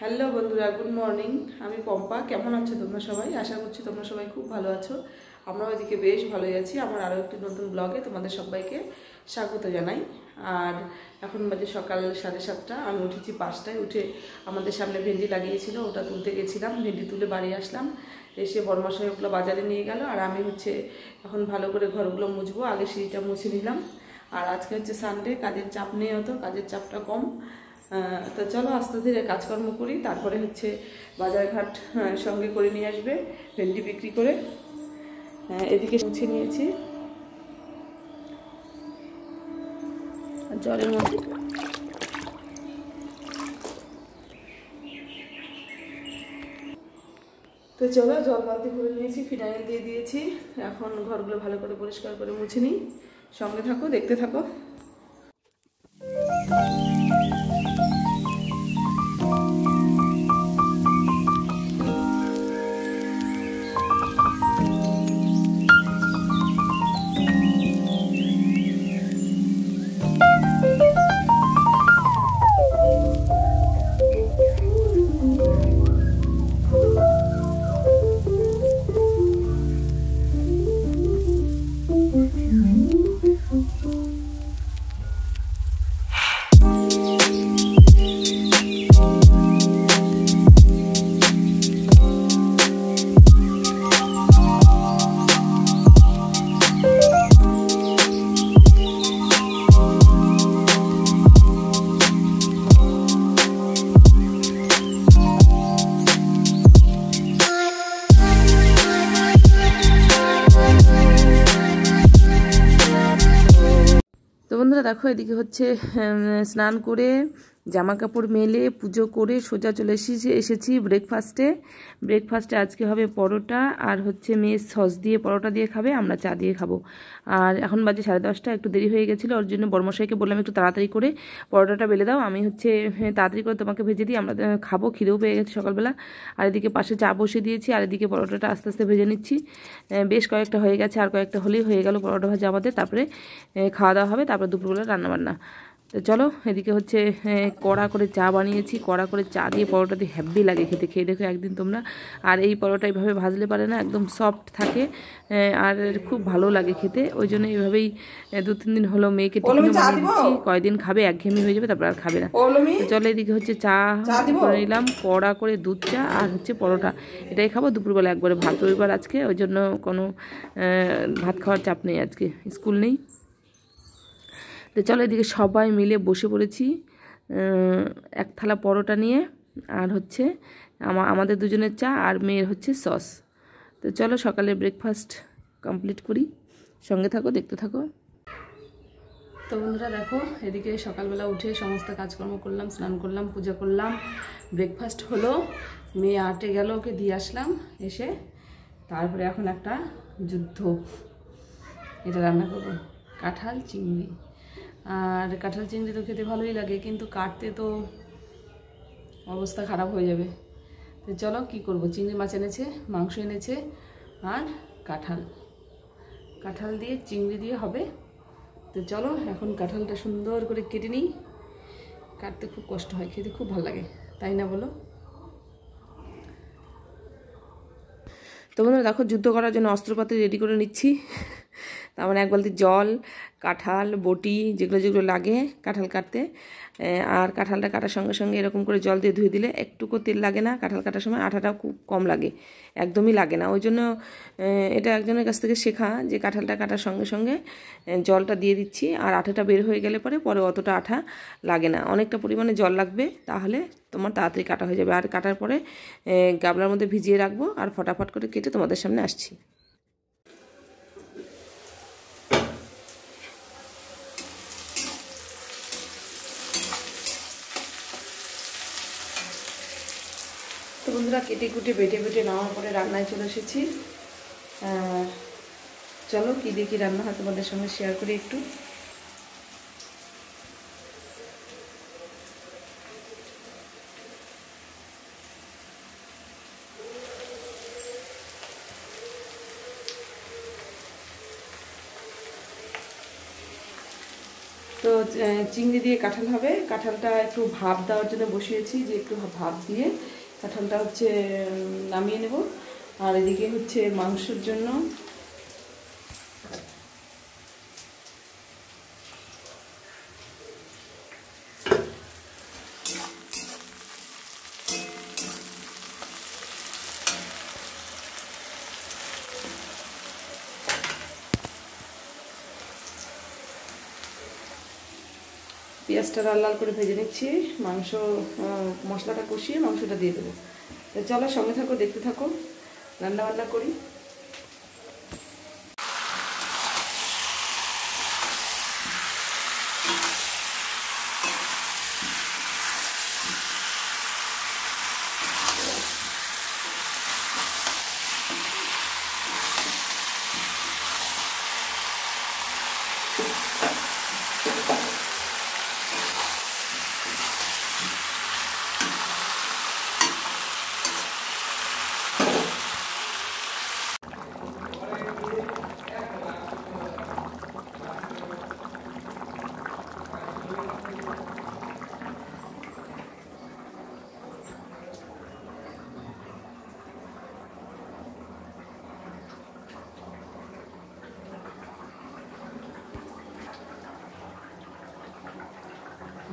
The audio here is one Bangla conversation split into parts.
হ্যালো বন্ধুরা, গুড মর্নিং। আমি পম্পা। কেমন আছো তোমরা সবাই? আশা করছি তোমরা সবাই খুব ভালো আছো। আমরাও এদিকে বেশ ভালোই আছি। আমার আরও একটি নতুন ব্লগে তোমাদের সবাইকে স্বাগত জানাই। আর এখন বাজে সকাল 7:30। আমি উঠেছি 5টায়। উঠে আমাদের সামনে ভেন্ডি লাগিয়েছিল, ওটা তুলতে গেছিলাম। ভেন্ডি তুলে বাড়ি আসলাম, এসে বড়মশাই ওগুলো বাজারে নিয়ে গেল। আর আমি এখন ভালো করে ঘরগুলো মুছবো। আগে সিঁড়িটা মুছে নিলাম। আর আজকে সানডে, কাজের চাপ নেই, অত কাজের চাপটা কম। তো চলো আস্তে ধীরে কাজকর্ম করি। তারপরে বাজারঘাট সঙ্গে করে নিয়ে আসবে ভেন্ডি বিক্রি করে। এদিকে মুছে নিয়েছি জলের মধ্যে। তো চলো, জল বালতি করে নিয়েছি, ফিনাইল দিয়ে দিয়েছি। এখন ঘরগুলো ভালো করে পরিষ্কার করে মুছে নিই। সঙ্গে থাকো, দেখতে থাকো। তো বন্ধুরা দেখো, এদিকে স্নান করে জামা কাপড় মেলে পুজো করে সোজা চলে এসেছি ব্রেকফাস্টে আজকে হবে পরোটা আর মেয়ে সস দিয়ে পরোটা দিয়ে খাবে, আমরা চা দিয়ে খাবো। আর এখন বাজে 10:30, একটু দেরি হয়ে গেছিলো। ওর জন্য বড়মশাইকে বললাম একটু তাড়াতাড়ি করে পরোটাটা বেলে দাও, আমি তাড়াতাড়ি করে তোমাকে ভেজে দিই, আমরা খাবো, খিদেও পেয়ে গেছে সকালবেলা। আর এদিকে পাশে চা বসিয়ে দিয়েছি, আর এদিকে পরোটাটা আস্তে আস্তে ভেজে নিচ্ছি। বেশ কয়েকটা হয়ে গেছে, আর কয়েকটা হলেই হয়ে গেল পরোটা ভাজা আমাদের। তারপরে খাওয়া দাওয়া হবে, তারপরে দুপুরবেলা রান্নাবান্না। তো চলো, এদিকে কড়া করে চা বানিয়েছি। কড়া করে চা দিয়ে পরোটা দিয়ে হ্যাভি লাগে খেতে। খেয়ে দেখো একদিন তোমরা। আর এই পরোটা এইভাবে ভাজলে পারে না, একদম সফট থাকে আর খুব ভালো লাগে খেতে। ওই জন্য এইভাবেই 2-3 দিন হলো মেয়েকে টিফিনে বানিয়ে দিচ্ছি। কয়দিন খাবে, একঘেয়েমি হয়ে যাবে, তারপর আর খাবে না। তো চলো, এদিকে চা করে নিলাম, কড়া করে দুধ চা আর পরোটা, এটাই খাবো দুপুরবেলা একবারে। ভাত রবিবার আজকে, ওই জন্য কোনো ভাত খাওয়ার চাপ নেই, আজকে স্কুল নেই। তো চলো, এদিকে সবাই মিলে বসে পড়েছি এক থালা পরোটা নিয়ে, আর আমাদের দুজনের চা আর মেয়ের সস। তো চলো সকালে ব্রেকফাস্ট কমপ্লিট করি, সঙ্গে থাকো, দেখতে থাকো। তো বন্ধুরা দেখো, এদিকে সকালবেলা উঠে সমস্ত কাজকর্ম করলাম, স্নান করলাম, পূজা করলাম, ব্রেকফাস্ট হলো, মেয়ে আটে গেল, ওকে দিয়ে আসলাম। এসে তারপরে এখন একটা যুদ্ধ, এটা রান্না করবো, কাঁঠাল চিংড়ি। আর কাঁঠাল চিংড়ি তো খেতে ভালোই লাগে, কিন্তু কাটতে তো অবস্থা খারাপ হয়ে যাবে। তো চলো কি করব, চিংড়ি মাছ এনেছে, মাংস এনেছে, আর কাঁঠাল দিয়ে চিংড়ি দিয়ে হবে। তো চলো এখন কাঁঠালটা সুন্দর করে কেটে নিই। কাটতে খুব কষ্ট হয়, খেতে খুব ভালো লাগে, তাই না বলো? তো বন্ধুরা দেখো, যুদ্ধ করার জন্য অস্ত্রপাতি রেডি করে নিচ্ছি। তার মানে 1 বালতি জল, কাঁঠাল, বটি, যেগুলো লাগে কাঁঠাল কাটতে। আর কাঁঠালটা কাটার সঙ্গে সঙ্গে এরকম করে জল দিয়ে ধুয়ে দিলে একটুকু তেল লাগে না। কাঁঠাল কাটার সময় আঠাটাও খুব কম লাগে, একদমই লাগে না। ওই জন্য এটা একজনের কাছ থেকে শেখা, যে কাঁঠালটা কাটার সঙ্গে সঙ্গে জলটা দিয়ে দিচ্ছি, আর আঠাটা বের হয়ে গেলে পরে অতটা আঠা লাগে না। অনেকটা পরিমাণে জল লাগবে, তাহলে তোমার তাড়াতাড়ি কাটা হয়ে যাবে। আর কাটার পরে গামলার মধ্যে ভিজিয়ে রাখবো, আর ফটাফট করে কেটে তোমাদের সামনে আসছি। তো বন্ধুরা, কেটে কুটে বেটে নেওয়ার পরে রান্নায় চলে এসেছি। চলো কি দেখি রান্না হয় তোমাদের সঙ্গে শেয়ার করি একটু। তো চিংড়ি দিয়ে কাঁঠাল হবে, কাঁঠালটা একটু ভাপ দেওয়ার জন্য বসিয়েছি, যে একটু ভাপ দিয়ে কাঁঠালটা হচ্ছে নামিয়ে নেব। আর এদিকে হচ্ছে মাংসের জন্য পেঁয়াজটা লাল লাল করে ভেজে নিচ্ছি, মাংস মশলাটা কষিয়ে মাংসটা দিয়ে দেবো। তো চলো সঙ্গে থাকো, দেখতে থাকো, রান্না বান্না করি।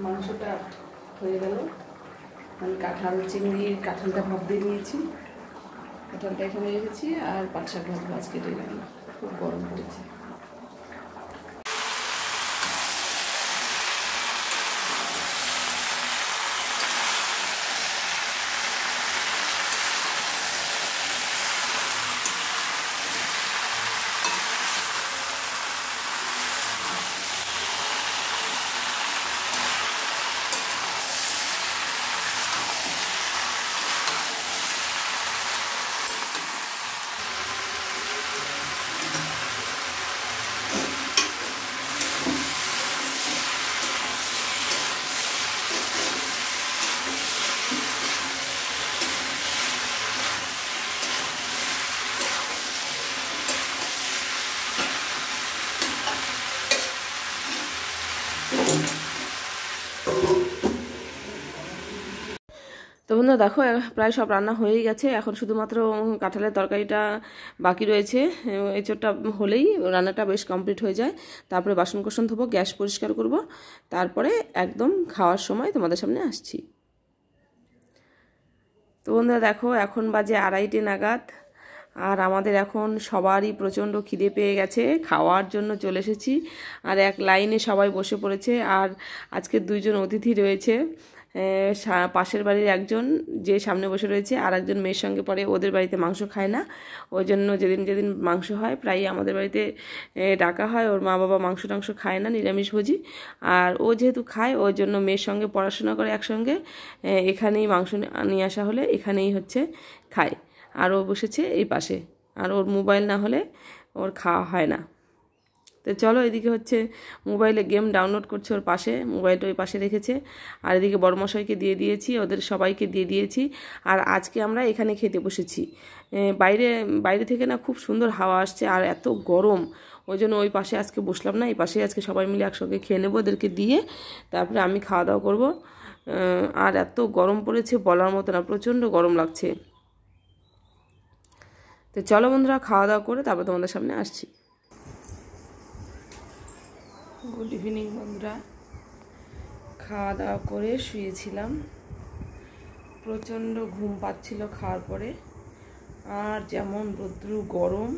মাংসটা হয়ে গেল, আমি কাঁঠালটা ভাপ দিয়ে নিয়েছি, কাঁঠালটা এখানে রেখেছি, আর পাট শাক মাছ কেটে গেলাম, খুব গরম পড়েছে। তো বন্ধুরা দেখো, প্রায় সব রান্না হয়েই গেছে, এখন শুধুমাত্র কাঁঠালের তরকারিটা বাকি রয়েছে। এঁচোড়টা হলেই রান্নাটা বেশ কমপ্লিট হয়ে যায়। তারপরে বাসন কোসন ধোবো, গ্যাস পরিষ্কার করব, তারপরে একদম খাওয়ার সময় তোমাদের সামনে আসছি। তো বন্ধুরা দেখো, এখন বাজে 2:30 নাগাদ, আর আমাদের এখন সবারই প্রচণ্ড খিদে পেয়ে গেছে, খাওয়ার জন্য চলে এসেছি। আর এক লাইনে সবাই বসে পড়েছে। আর আজকে 2জন অতিথি রয়েছে, পাশের বাড়ির একজন যে সামনে বসে রয়েছে, আর একজন মেয়ের সঙ্গে পড়ে, ওদের বাড়িতে মাংস খায় না, ওই জন্য যেদিন যেদিন মাংস হয় প্রায়ই আমাদের বাড়িতে ডাকা হয়। ওর মা বাবা মাংস টাংস খায় না, নিরামিষভোজী, আর ও যেহেতু খায় ওই জন্য মেয়ের সঙ্গে পড়াশোনা করে একসঙ্গে, এখানেই মাংস নিয়ে আসা হলে এখানেই হচ্ছে খায়। আর ও বসেছে এই পাশে, আর ওর মোবাইল না হলে ওর খাওয়া হয় না। তো চলো, এদিকে হচ্ছে মোবাইলে গেম ডাউনলোড করছে, ওর পাশে মোবাইলটা ওই পাশে রেখেছে। আর এদিকে বড়মশাইকে দিয়ে দিয়েছি, ওদের সবাইকে দিয়ে দিয়েছি। আর আজকে আমরা এখানে খেতে বসেছি। বাইরে থেকে না খুব সুন্দর হাওয়া আসছে, আর এত গরম, ওই জন্য ওই পাশে আজকে বসলাম না, এই পাশে আজকে সবাই মিলে একসঙ্গে খেয়ে নেবো, ওদেরকে দিয়ে তারপরে আমি খাওয়া দাওয়া করবো। আর এত গরম পড়েছে বলার মতো না, প্রচণ্ড গরম লাগছে। তো চলো বন্ধুরা, খাওয়া দাওয়া করে তারপর তোমাদের সামনে আসছি। গুড ইভিনিং বন্ধুরা, খাওয়া দাওয়া করে শুয়েছিলাম, প্রচণ্ড ঘুম পাচ্ছিল খাওয়ার পরে। আর যেমন রৌদ্র গরম,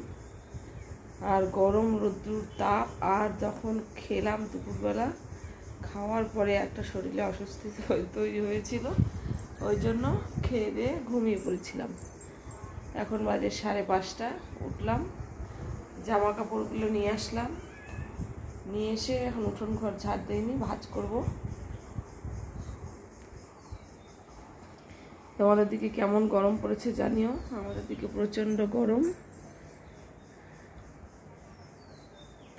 আর গরম রৌদ্রুর তাপ, আর যখন খেলাম দুপুরবেলা, খাওয়ার পরে একটা শরীরে অস্বস্তি তৈরি হয়েছিল, ওই জন্য খেয়ে দিয়ে ঘুমিয়ে পড়েছিলাম। এখন বাজে 5:30, উঠলাম, জামা কাপড়গুলো নিয়ে আসলাম, নিয়ে এসে এখন উঠোন ঘর ঝাড় দিইনি, ভাঁজ করব। তোমাদের দিকে কেমন গরম পড়েছে জানিও, আমাদের দিকে প্রচণ্ড গরম।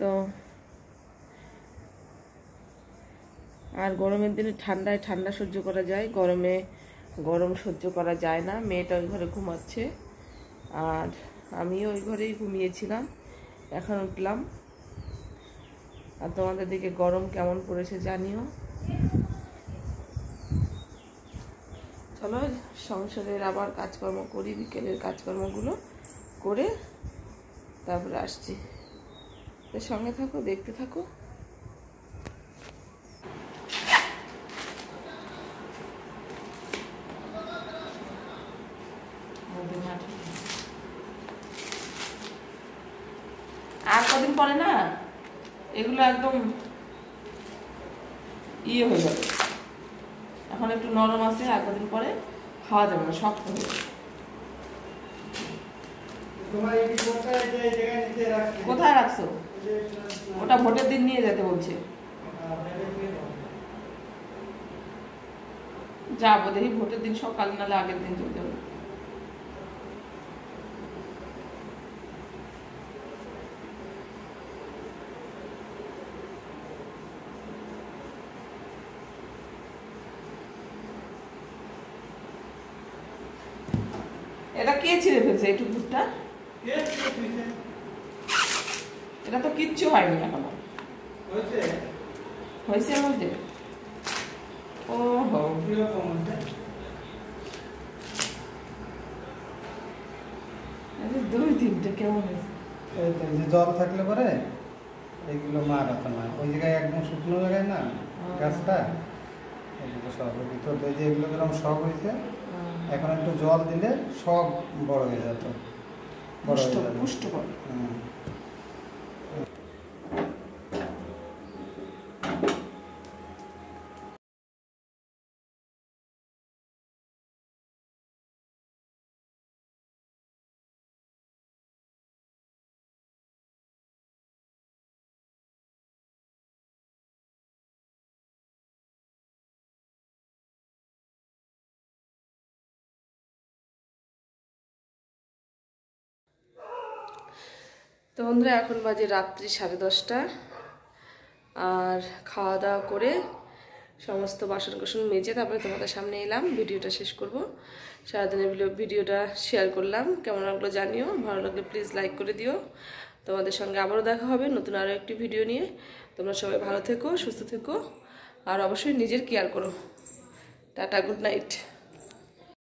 তো আর গরমের দিনে ঠান্ডায় ঠান্ডা সহ্য করা যায়, গরমে গরম সহ্য করা যায় না। মেয়েটা ওই ঘরে ঘুমাচ্ছে, আর আমিও ওই ঘরেই ঘুমিয়েছিলাম। এখন উঠলাম, আর তোমাদের দিকে গরম কেমন পড়েছে জানিও। চলো সংসারের আবার কাজকর্ম করি, বিকেলের কাজকর্মগুলো করে তারপরে আসছি। সঙ্গে থাকো, দেখতে থাকো। আর কদিন পরে না এগুলো একদম ইয়ে হয়ে যাবে, এখন একটু নরম আছে, আর কদিন পরে খাওয়া যাবে না, শক্ত হয়ে যাবে। কোথায় রাখছো? ওটা ভোটের দিন নিয়ে যেতে বলছে। যাবো দেখি, ভোটের দিন সকাল নালে আগের দিন চলে যাবো। এটা কে ছিঁড়ে ফেলছে একটু ভুট্টা? এটা তো কিচ্ছু হয়নি এখনো। হয়েছে এর মধ্যে? ও হো, 2-3টে কেমন হয়েছে? জল থাকলে পরে এইগুলো মারাতে না, ওই জায়গায় একদম শুকনো জায়গায় না গাছটা, এগুলো সব ভিতর যে এগুলো যেরকম সব হয়েছে, এখন একটু জল দিলে সব বড় হয়ে যেত, বড় হয়ে যাবে, পুষ্ট করে। তো বন্ধুরা এখন বাজে রাত্রি 10:30, আর খাওয়া দাওয়া করে সমস্ত বাসন কোসন মেজে তারপরে তোমাদের সামনে এলাম, ভিডিওটা শেষ করব। সারাদিনের ভিডিওটা শেয়ার করলাম, কেমন লাগলো জানিও, ভালো লাগলে প্লিজ লাইক করে দিও। তোমাদের সঙ্গে আবারও দেখা হবে নতুন আরও একটি ভিডিও নিয়ে। তোমরা সবাই ভালো থেকো, সুস্থ থেকো, আর অবশ্যই নিজের কেয়ার করো। Tata, good night.